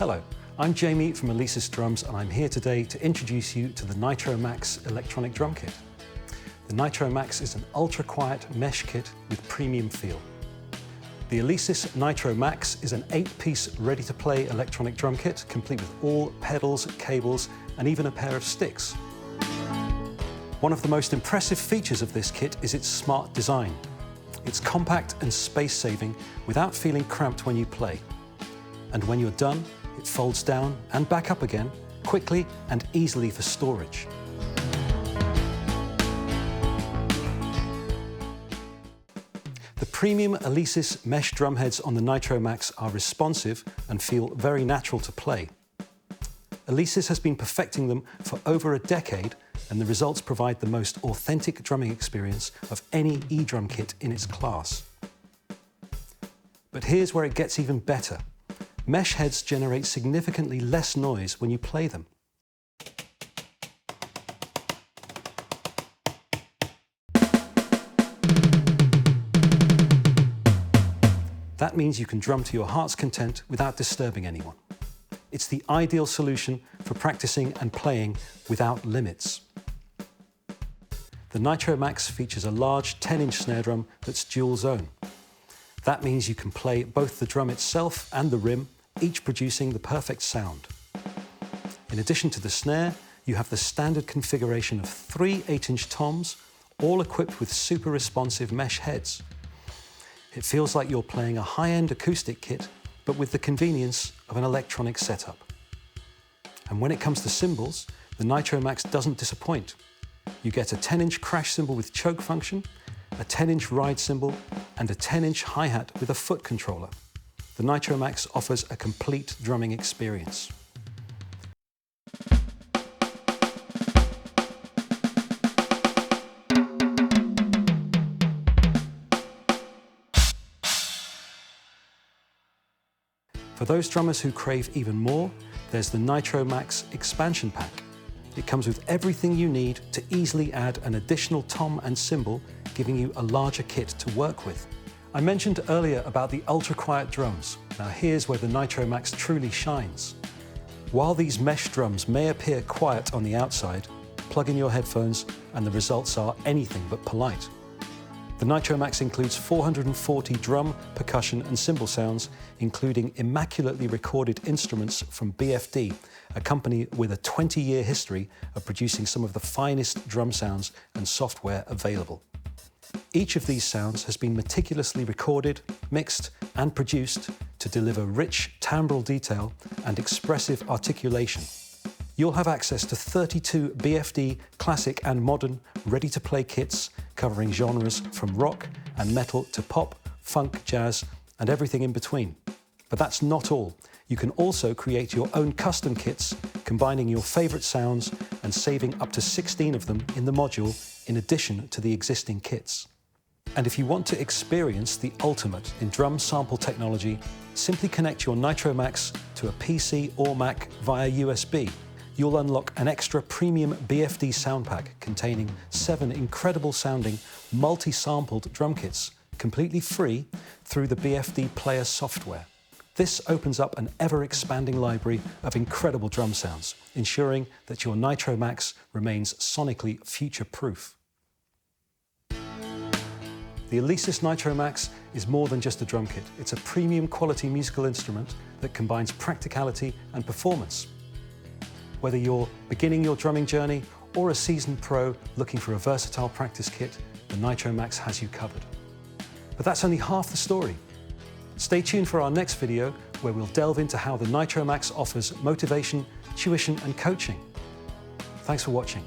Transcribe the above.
Hello, I'm Jamie from Alesis Drums and I'm here today to introduce you to the Nitro Max electronic drum kit. The Nitro Max is an ultra-quiet mesh kit with premium feel. The Alesis Nitro Max is an 8-piece ready-to-play electronic drum kit complete with all pedals, cables and even a pair of sticks. One of the most impressive features of this kit is its smart design. It's compact and space-saving without feeling cramped when you play. And when you're done, it folds down and back up again, quickly and easily for storage. The premium Alesis mesh drumheads on the Nitro Max are responsive and feel very natural to play. Alesis has been perfecting them for over a decade, and the results provide the most authentic drumming experience of any e-drum kit in its class. But here's where it gets even better. Mesh heads generate significantly less noise when you play them. That means you can drum to your heart's content without disturbing anyone. It's the ideal solution for practicing and playing without limits. The Nitro Max features a large 10-inch snare drum that's dual zone. That means you can play both the drum itself and the rim, each producing the perfect sound. In addition to the snare, you have the standard configuration of 3 8-inch toms, all equipped with super responsive mesh heads. It feels like you're playing a high-end acoustic kit, but with the convenience of an electronic setup. And when it comes to cymbals, the Nitro Max doesn't disappoint. You get a 10-inch crash cymbal with choke function, a 10-inch ride cymbal, and a 10-inch hi-hat with a foot controller. The Nitro Max offers a complete drumming experience. For those drummers who crave even more, there's the Nitro Max Expansion Pack. It comes with everything you need to easily add an additional tom and cymbal, giving you a larger kit to work with. I mentioned earlier about the ultra-quiet drums. Now here's where the Nitro Max truly shines. While these mesh drums may appear quiet on the outside, plug in your headphones and the results are anything but polite. The Nitro Max includes 440 drum, percussion and cymbal sounds, including immaculately recorded instruments from BFD, a company with a 20-year history of producing some of the finest drum sounds and software available. Each of these sounds has been meticulously recorded, mixed and produced to deliver rich timbral detail and expressive articulation. You'll have access to 32 BFD classic and modern ready-to-play kits covering genres from rock and metal to pop, funk, jazz and everything in between. But that's not all. You can also create your own custom kits, combining your favorite sounds and saving up to 16 of them in the module in addition to the existing kits. And if you want to experience the ultimate in drum sample technology, simply connect your Nitro Max to a PC or Mac via USB. You'll unlock an extra premium BFD sound pack containing 7 incredible sounding multi-sampled drum kits, completely free through the BFD Player software. This opens up an ever-expanding library of incredible drum sounds, ensuring that your Nitro Max remains sonically future-proof. The Alesis Nitro Max is more than just a drum kit. It's a premium quality musical instrument that combines practicality and performance. Whether you're beginning your drumming journey or a seasoned pro looking for a versatile practice kit, the Nitro Max has you covered. But that's only half the story. Stay tuned for our next video where we'll delve into how the Nitro Max offers motivation, tuition and coaching. Thanks for watching.